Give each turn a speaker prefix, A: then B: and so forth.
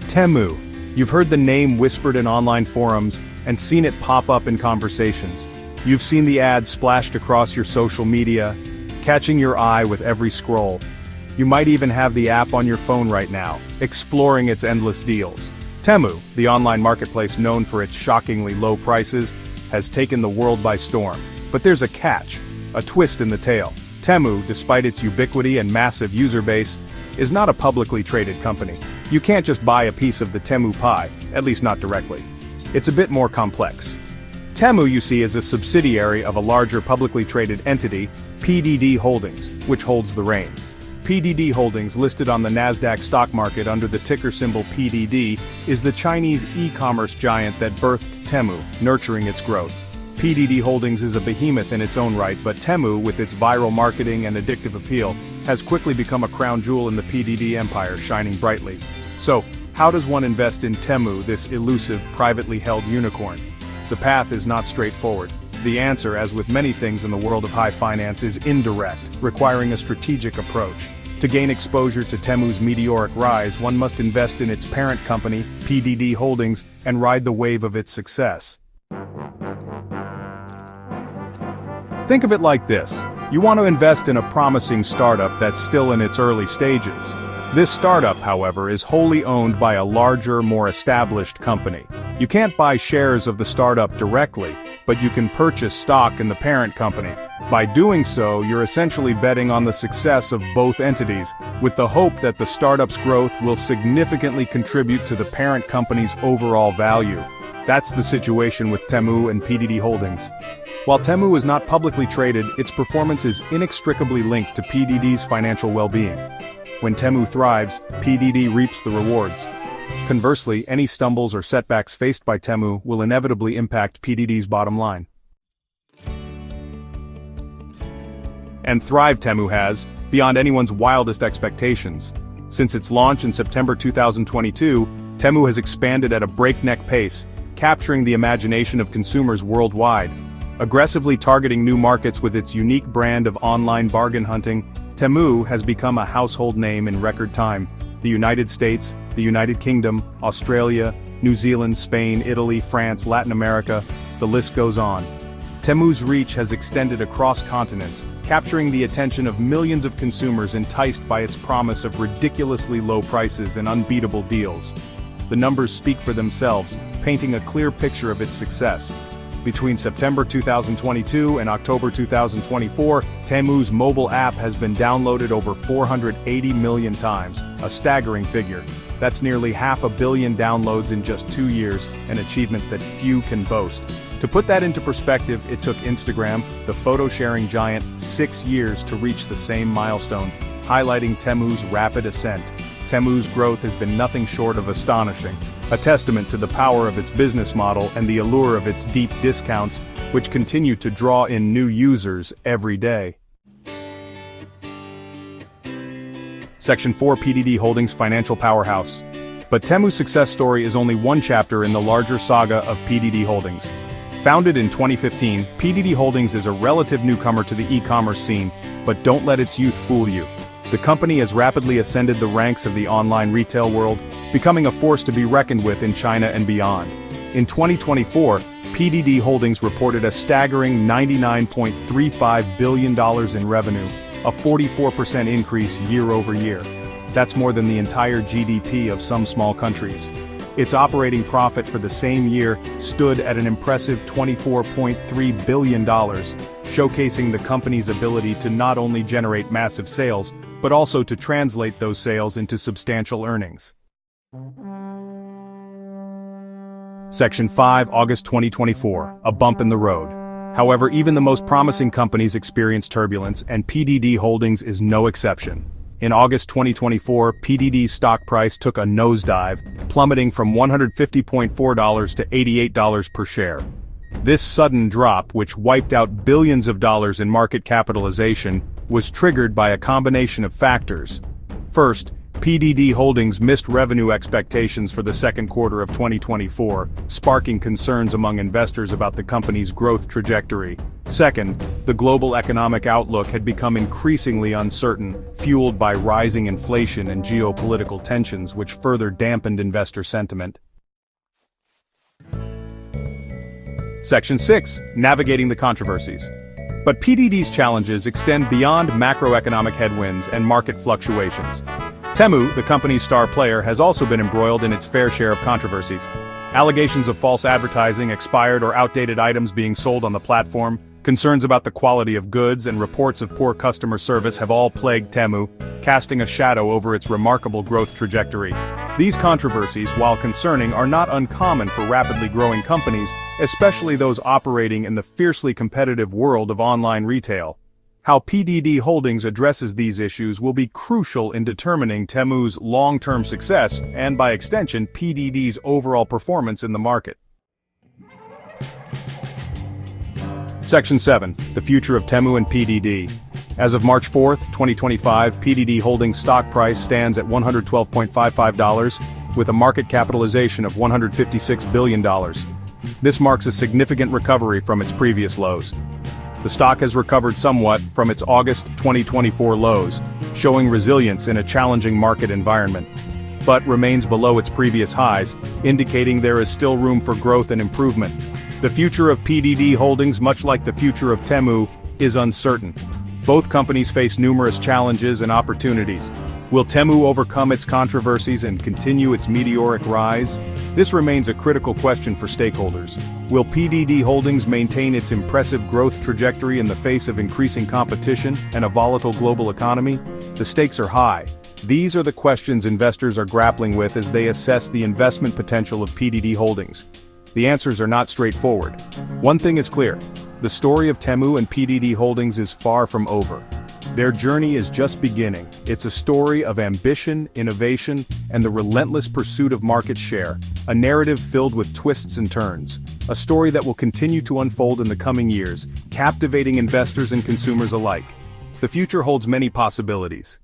A: Temu. You've heard the name whispered in online forums and seen it pop up in conversations. You've seen the ads splashed across your social media, catching your eye with every scroll. You might even have the app on your phone right now, exploring its endless deals. Temu, the online marketplace known for its shockingly low prices, has taken the world by storm. But there's a catch, a twist in the tale. Temu, despite its ubiquity and massive user base, is not a publicly traded company. You can't just buy a piece of the Temu pie, at least not directly. It's a bit more complex. Temu, you see, is a subsidiary of a larger publicly traded entity, PDD Holdings, which holds the reins. PDD Holdings, listed on the Nasdaq stock market under the ticker symbol PDD, is the Chinese e-commerce giant that birthed Temu, nurturing its growth. PDD Holdings is a behemoth in its own right, but Temu, with its viral marketing and addictive appeal, has quickly become a crown jewel in the PDD empire, shining brightly. So, how does one invest in Temu, this elusive, privately held unicorn? The path is not straightforward. The answer, as with many things in the world of high finance, is indirect, requiring a strategic approach. To gain exposure to Temu's meteoric rise, one must invest in its parent company, PDD Holdings, and ride the wave of its success. Think of it like this. You want to invest in a promising startup that's still in its early stages. This startup, however, is wholly owned by a larger, more established company. You can't buy shares of the startup directly, but you can purchase stock in the parent company. By doing so, you're essentially betting on the success of both entities, with the hope that the startup's growth will significantly contribute to the parent company's overall value. That's the situation with Temu and PDD Holdings. While Temu is not publicly traded, its performance is inextricably linked to PDD's financial well-being. When Temu thrives, PDD reaps the rewards. Conversely, any stumbles or setbacks faced by Temu will inevitably impact PDD's bottom line. And thrive Temu has, beyond anyone's wildest expectations. Since its launch in September 2022, Temu has expanded at a breakneck pace, capturing the imagination of consumers worldwide. Aggressively targeting new markets with its unique brand of online bargain hunting, Temu has become a household name in record time. The United States, the United Kingdom, Australia, New Zealand, Spain, Italy, France, Latin America, the list goes on. Temu's reach has extended across continents, capturing the attention of millions of consumers enticed by its promise of ridiculously low prices and unbeatable deals. The numbers speak for themselves, painting a clear picture of its success. Between September 2022 and October 2024, Temu's mobile app has been downloaded over 480 million times, a staggering figure. That's nearly 500 million downloads in just 2 years, an achievement that few can boast. To put that into perspective, it took Instagram, the photo-sharing giant, 6 years to reach the same milestone, highlighting Temu's rapid ascent. Temu's growth has been nothing short of astonishing, a testament to the power of its business model and the allure of its deep discounts, which continue to draw in new users every day. Section 4: PDD Holdings Financial Powerhouse. But Temu's success story is only one chapter in the larger saga of PDD Holdings. Founded in 2015, PDD Holdings is a relative newcomer to the e-commerce scene, but don't let its youth fool you. The company has rapidly ascended the ranks of the online retail world, becoming a force to be reckoned with in China and beyond. In 2024, PDD Holdings reported a staggering $99.35 billion in revenue, a 44% increase year over year. That's more than the entire GDP of some small countries. Its operating profit for the same year stood at an impressive $24.3 billion, showcasing the company's ability to not only generate massive sales, but also to translate those sales into substantial earnings. Section 5, August 2024, a bump in the road. However, even the most promising companies experience turbulence, and PDD Holdings is no exception. In August 2024, PDD's stock price took a nosedive, plummeting from $150.4 to $88 per share. This sudden drop, which wiped out billions of dollars in market capitalization, was triggered by a combination of factors. First, PDD Holdings missed revenue expectations for the second quarter of 2024, sparking concerns among investors about the company's growth trajectory. Second, the global economic outlook had become increasingly uncertain, fueled by rising inflation and geopolitical tensions which further dampened investor sentiment. Section 6. Navigating the controversies. But PDD's challenges extend beyond macroeconomic headwinds and market fluctuations. Temu, the company's star player, has also been embroiled in its fair share of controversies. Allegations of false advertising, expired or outdated items being sold on the platform, concerns about the quality of goods, and reports of poor customer service have all plagued Temu, casting a shadow over its remarkable growth trajectory. These controversies, while concerning, are not uncommon for rapidly growing companies, especially those operating in the fiercely competitive world of online retail. How PDD Holdings addresses these issues will be crucial in determining Temu's long-term success and, by extension, PDD's overall performance in the market. Section 7. The future of Temu and PDD. As of March 4, 2025, PDD Holdings' stock price stands at $112.55, with a market capitalization of $156 billion. This marks a significant recovery from its previous lows. The stock has recovered somewhat from its August 2024 lows, showing resilience in a challenging market environment, but remains below its previous highs, indicating there is still room for growth and improvement. The future of PDD Holdings, much like the future of Temu, is uncertain. Both companies face numerous challenges and opportunities. Will Temu overcome its controversies and continue its meteoric rise? This remains a critical question for stakeholders. Will PDD Holdings maintain its impressive growth trajectory in the face of increasing competition and a volatile global economy? The stakes are high. These are the questions investors are grappling with as they assess the investment potential of PDD Holdings. The answers are not straightforward. One thing is clear: the story of Temu and PDD Holdings is far from over. Their journey is just beginning. It's a story of ambition, innovation, and the relentless pursuit of market share, a narrative filled with twists and turns. A story that will continue to unfold in the coming years, captivating investors and consumers alike. The future holds many possibilities.